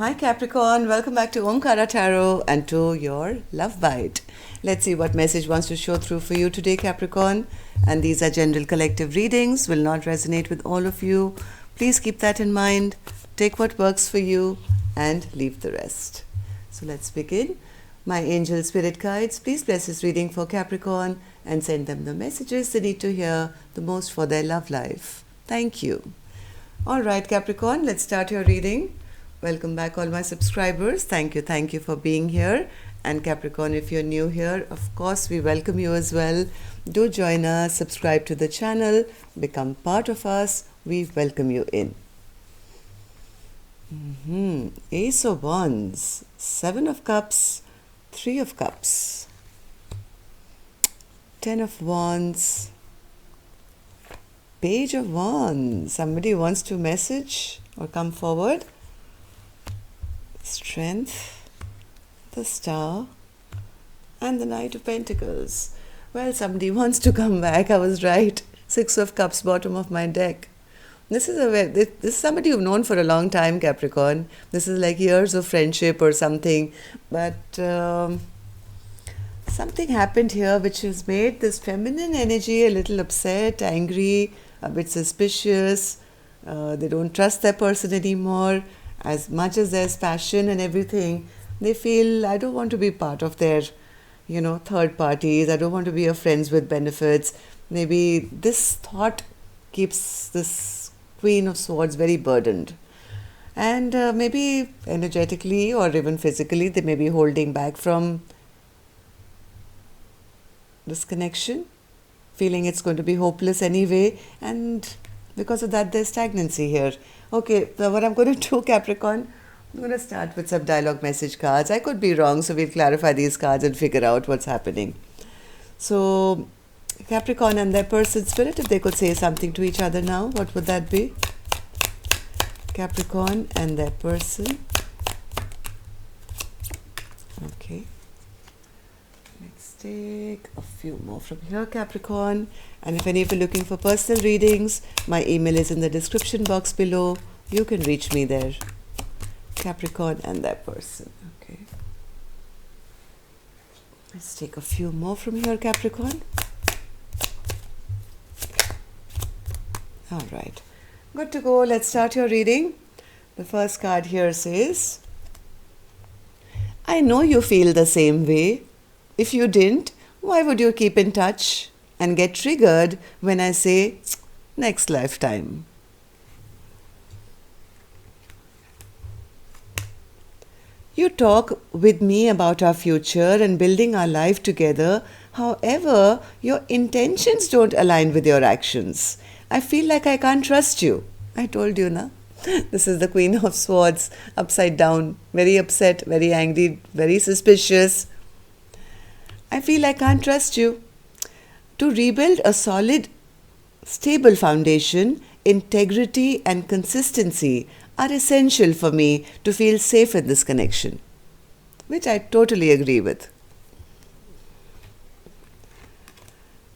Hi Capricorn, welcome back to Omkara Tarot and to your Love Bite. Let's see what message wants to show through for you today, Capricorn. And these are general collective readings, will not resonate with all of you. Please keep that in mind. Take what works for you and leave the rest. So let's begin. My angel spirit guides, please bless this reading for Capricorn and send them the messages they need to hear the most for their love life. Thank you. All right, Capricorn, let's start your reading. Welcome back, all my subscribers. Thank you for being here. And Capricorn, if you're new here, of course, we welcome you as well. Do join us, subscribe to the channel, become part of us. We welcome you in. Ace of Wands, Seven of Cups, Three of Cups, Ten of Wands, Page of Wands. Somebody wants to message or come forward. Strength, the Star, and the Knight of Pentacles. Well, somebody wants to come back. I was right. Six of Cups, bottom of my deck. This is somebody you've known for a long time, Capricorn. This is like years of friendship or something. But something happened here which has made this feminine energy a little upset, angry, a bit suspicious. They don't trust their person anymore. As much as there's passion and everything, they feel, I don't want to be part of their, third parties. I don't want to be a friends with benefits. Maybe this thought keeps this Queen of Swords very burdened. And maybe energetically or even physically, they may be holding back from this connection, feeling it's going to be hopeless anyway. And because of that, there's stagnancy here. Okay, so what I'm going to do, Capricorn, I'm going to start with some dialogue message cards. I could be wrong, so we'll clarify these cards and figure out what's happening. So, Capricorn and their person spirit, if they could say something to each other now, what would that be? Capricorn and their person. Okay. Let's take a few more from here, Capricorn. And if any of you are looking for personal readings, my email is in the description box below. You can reach me there. Capricorn and their person. Okay. Let's take a few more from here, Capricorn. All right. Good to go. Let's start your reading. The first card here says, I know you feel the same way. If you didn't, why would you keep in touch and get triggered when I say next lifetime? You talk with me about our future and building our life together. However, your intentions don't align with your actions. I feel like I can't trust you. I told you, na? This is the Queen of Swords, upside down, very upset, very angry, very suspicious. I feel I can't trust you. To rebuild a solid, stable foundation, integrity and consistency are essential for me to feel safe in this connection, which I totally agree with.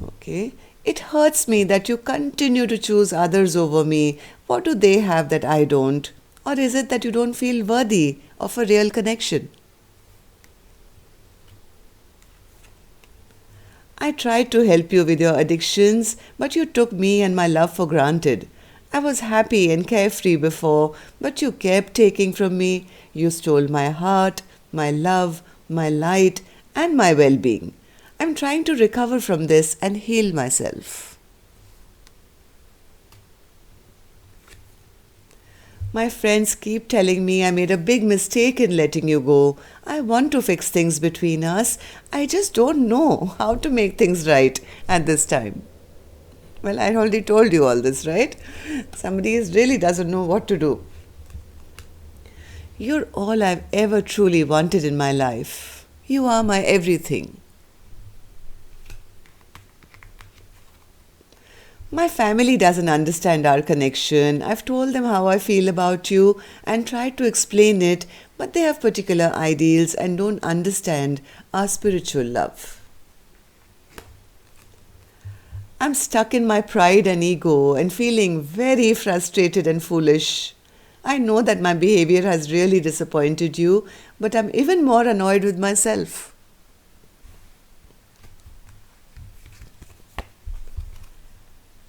Okay. It hurts me that you continue to choose others over me. What do they have that I don't? Or is it that you don't feel worthy of a real connection? I tried to help you with your addictions, but you took me and my love for granted. I was happy and carefree before, but you kept taking from me. You stole my heart, my love, my light, and my well-being. I'm trying to recover from this and heal myself. My friends keep telling me I made a big mistake in letting you go. I want to fix things between us. I just don't know how to make things right at this time. Well, I already told you all this, right? Somebody really doesn't know what to do. You're all I've ever truly wanted in my life. You are my everything. My family doesn't understand our connection. I've told them how I feel about you and tried to explain it, but they have particular ideals and don't understand our spiritual love. I'm stuck in my pride and ego and feeling very frustrated and foolish. I know that my behavior has really disappointed you, but I'm even more annoyed with myself.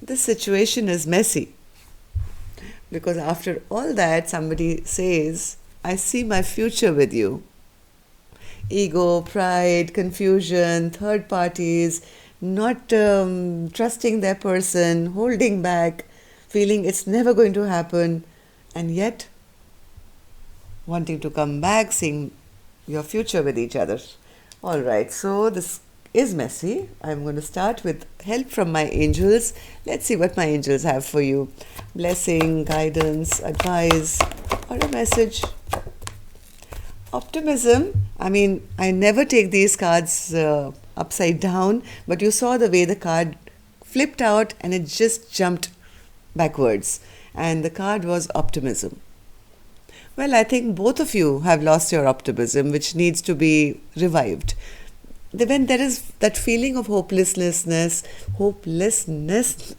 This situation is messy because after all that, somebody says, I see my future with you. Ego, pride, confusion, third parties, not trusting their person, holding back, feeling it's never going to happen, and yet wanting to come back, seeing your future with each other. All right, so this is messy. I'm going to start with help from my angels. Let's see what my angels have for you. Blessing, guidance, advice, or a message. Optimism. I mean, I never take these cards upside down, but you saw the way the card flipped out and it just jumped backwards. And the card was optimism. Well, I think both of you have lost your optimism, which needs to be revived. When there is that feeling of hopelessness,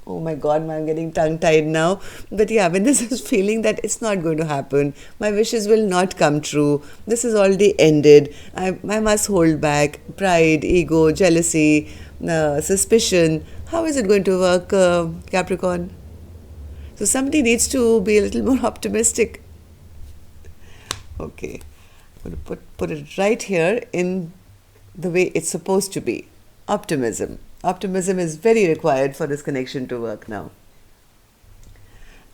oh my God, I'm getting tongue-tied now. But yeah, when there's this feeling that it's not going to happen, my wishes will not come true, this is already ended, I must hold back, pride, ego, jealousy, suspicion, how is it going to work, Capricorn? So somebody needs to be a little more optimistic. Okay, I'm going to put it right here in the way it's supposed to be. Optimism. Optimism is very required for this connection to work now.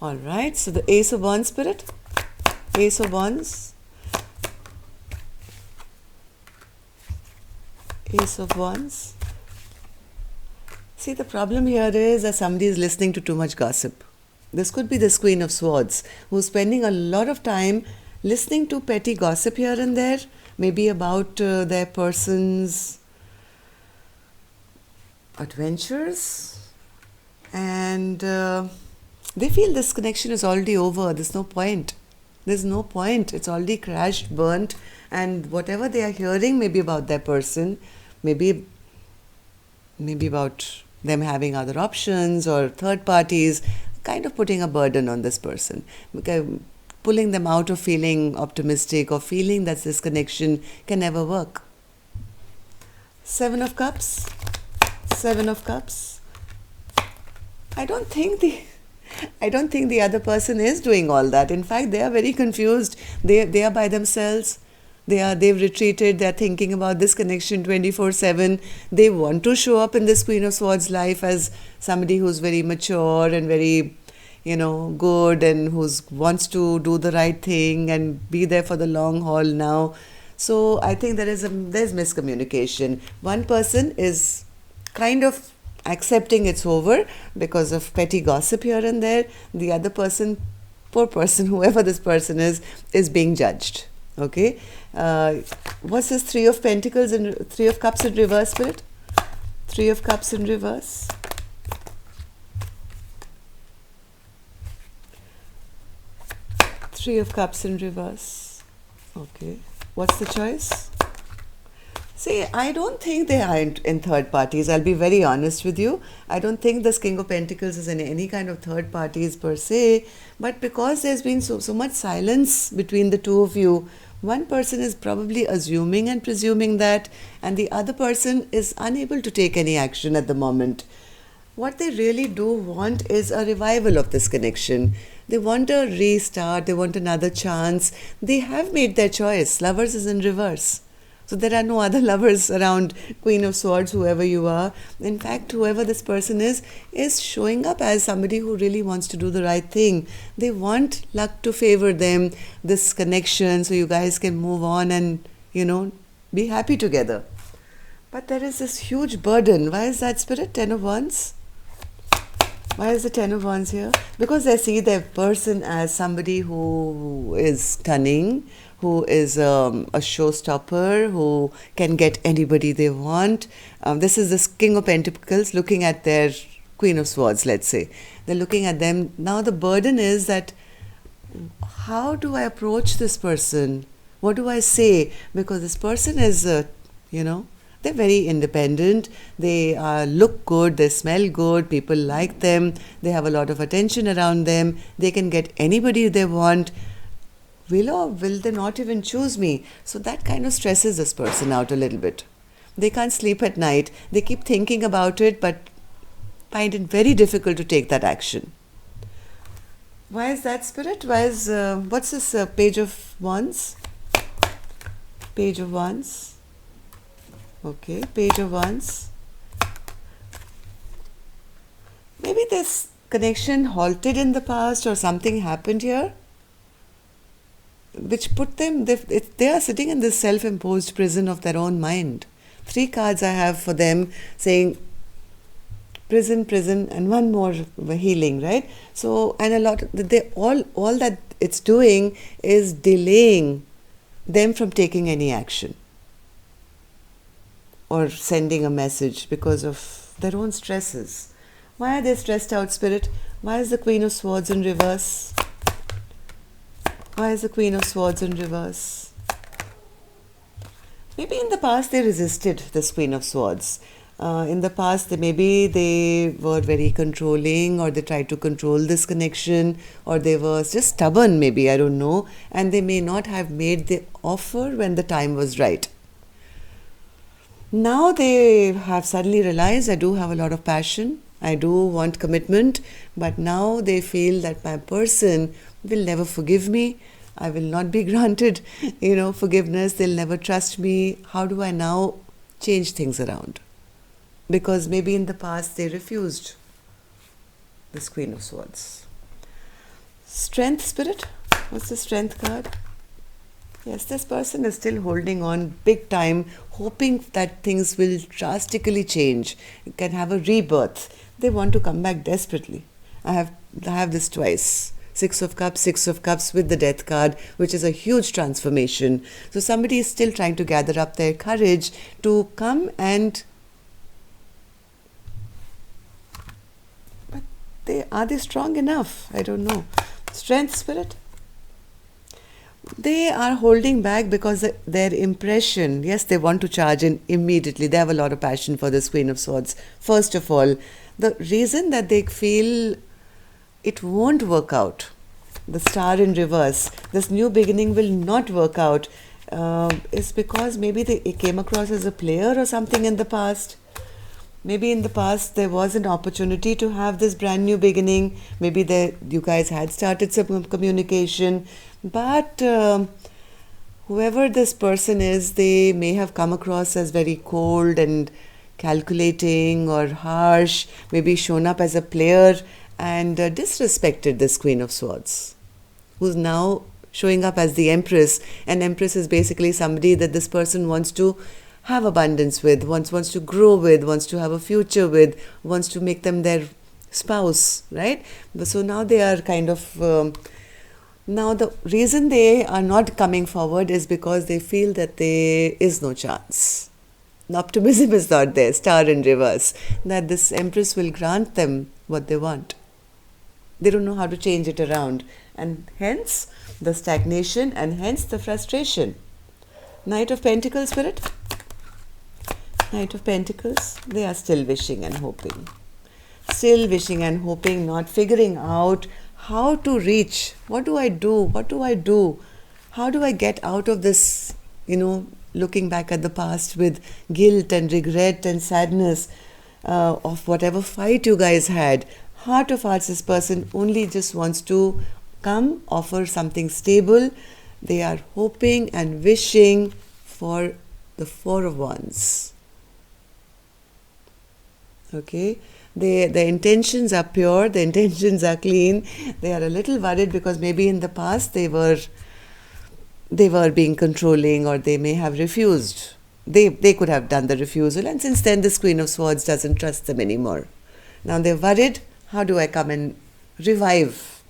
All right, so the Ace of Wands, Spirit. Ace of Wands. Ace of Wands. See, the problem here is that somebody is listening to too much gossip. This could be this Queen of Swords who's spending a lot of time listening to petty gossip here and there, maybe about their person's adventures, and they feel this connection is already over. There's no point. It's already crashed, burnt, and whatever they are hearing, maybe about their person, maybe about them having other options or third parties, kind of putting a burden on this person, pulling them out of feeling optimistic or feeling that this connection can never work. Seven of Cups. Seven of Cups. I don't think the other person is doing all that. In fact, they are very confused. They are by themselves. They've retreated. They're thinking about this connection 24/7. They want to show up in this Queen of Swords life as somebody who's very mature and very, good, and who wants to do the right thing and be there for the long haul now. So I think there's miscommunication. One person is kind of accepting it's over because of petty gossip here and there. The other person, poor person, whoever this person is being judged. Okay. What's this Three of Pentacles and Three of Cups in reverse, Spirit? Three of Cups in reverse. Three of Cups in reverse. Okay. What's the choice? See, I don't think they are in third parties. I'll be very honest with you. I don't think this King of Pentacles is in any kind of third parties per se. But because there's been so much silence between the two of you, one person is probably assuming and presuming that, and the other person is unable to take any action at the moment. What they really do want is a revival of this connection. They want a restart. They want another chance. They have made their choice. Lovers is in reverse. So there are no other lovers around Queen of Swords, whoever you are. In fact, whoever this person is showing up as somebody who really wants to do the right thing. They want luck to favor them, this connection, so you guys can move on and, be happy together. But there is this huge burden. Why is that, Spirit? Ten of Wands? Why is the Ten of Wands here? Because they see their person as somebody who is cunning, who is a showstopper, who can get anybody they want. This is this King of Pentacles looking at their Queen of Swords, let's say. They're looking at them. Now the burden is that, how do I approach this person? What do I say? Because this person is, they're very independent. They look good. They smell good. People like them. They have a lot of attention around them. They can get anybody they want. will they not even choose me? So that kind of stresses this person out a little bit. They can't sleep at night. They keep thinking about it, but find it very difficult to take that action. Why is that, Spirit? What's this Page of Wands? Page of Wands. Okay, Page of Wands. Maybe this connection halted in the past or something happened here, which put them, they are sitting in this self-imposed prison of their own mind. 3 cards I have for them saying prison, and one more healing, right? So, and a lot, all that it's doing is delaying them from taking any action or sending a message because of their own stresses. Why are they stressed out, Spirit? Why is the Queen of Swords in reverse? Why is the Queen of Swords in reverse? Maybe in the past they resisted this Queen of Swords. In the past, maybe they were very controlling, or they tried to control this connection, or they were just stubborn, maybe, I don't know, and they may not have made the offer when the time was right. Now they have suddenly realized, I do have a lot of passion, I do want commitment, but now they feel that my person will never forgive me. I will not be granted, forgiveness. They'll never trust me. How do I now change things around? Because maybe in the past they refused this Queen of Swords. Strength, Spirit. What's the Strength card? Yes, this person is still holding on big time, hoping that things will drastically change, can have a rebirth. They want to come back desperately. I have this twice. 6 of Cups with the Death card, which is a huge transformation. So somebody is still trying to gather up their courage to come and... But are they strong enough? I don't know. Strength, Spirit. They are holding back because their impression, yes, they want to charge in immediately. They have a lot of passion for this Queen of Swords. First of all, the reason that they feel it won't work out, the Star in reverse, this new beginning will not work out, is because maybe they came across as a player or something in the past. Maybe in the past there was an opportunity to have this brand new beginning. Maybe you guys had started some communication, but whoever this person is, they may have come across as very cold and calculating or harsh, maybe shown up as a player and disrespected this Queen of Swords, who's now showing up as the Empress. And Empress is basically somebody that this person wants to have abundance with, wants to grow with, wants to have a future with, wants to make them their spouse, right? So now they are kind of... now the reason they are not coming forward is because they feel that there is no chance. The optimism is not there, Star in reverse, that this Empress will grant them what they want. They don't know how to change it around, and hence the stagnation and hence the frustration. Knight of Pentacles, Spirit. Knight of Pentacles, they are still wishing and hoping. Still wishing and hoping, not figuring out how to reach. What do I do? What do I do? How do I get out of this, looking back at the past with guilt and regret and sadness of whatever fight you guys had? Heart of hearts, this person only just wants to come, offer something stable. They are hoping and wishing for the Four of Wands. Okay, the intentions are pure, the intentions are clean. They are a little worried because maybe in the past they were being controlling, or they may have refused. They could have done the refusal, and since then this Queen of Swords doesn't trust them anymore. Now they're worried, how do I come and revive?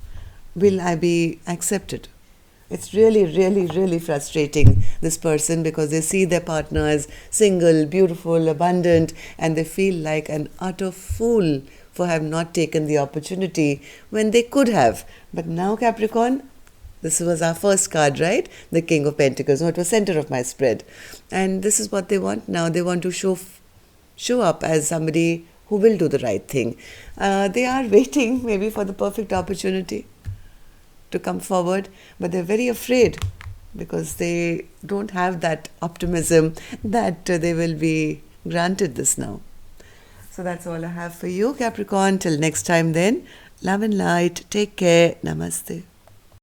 Will I be accepted? It's really, really, really frustrating, this person, because they see their partner as single, beautiful, abundant, and they feel like an utter fool for have not taken the opportunity when they could have. But now, Capricorn, this was our first card, right? The King of Pentacles. No, it was center of my spread. And this is what they want now. They want to show up as somebody who will do the right thing. They are waiting maybe for the perfect opportunity. to come forward, but they're very afraid because they don't have that optimism that they will be granted this now. So that's all I have for you, Capricorn. Till next time then, love and light. Take care. Namaste.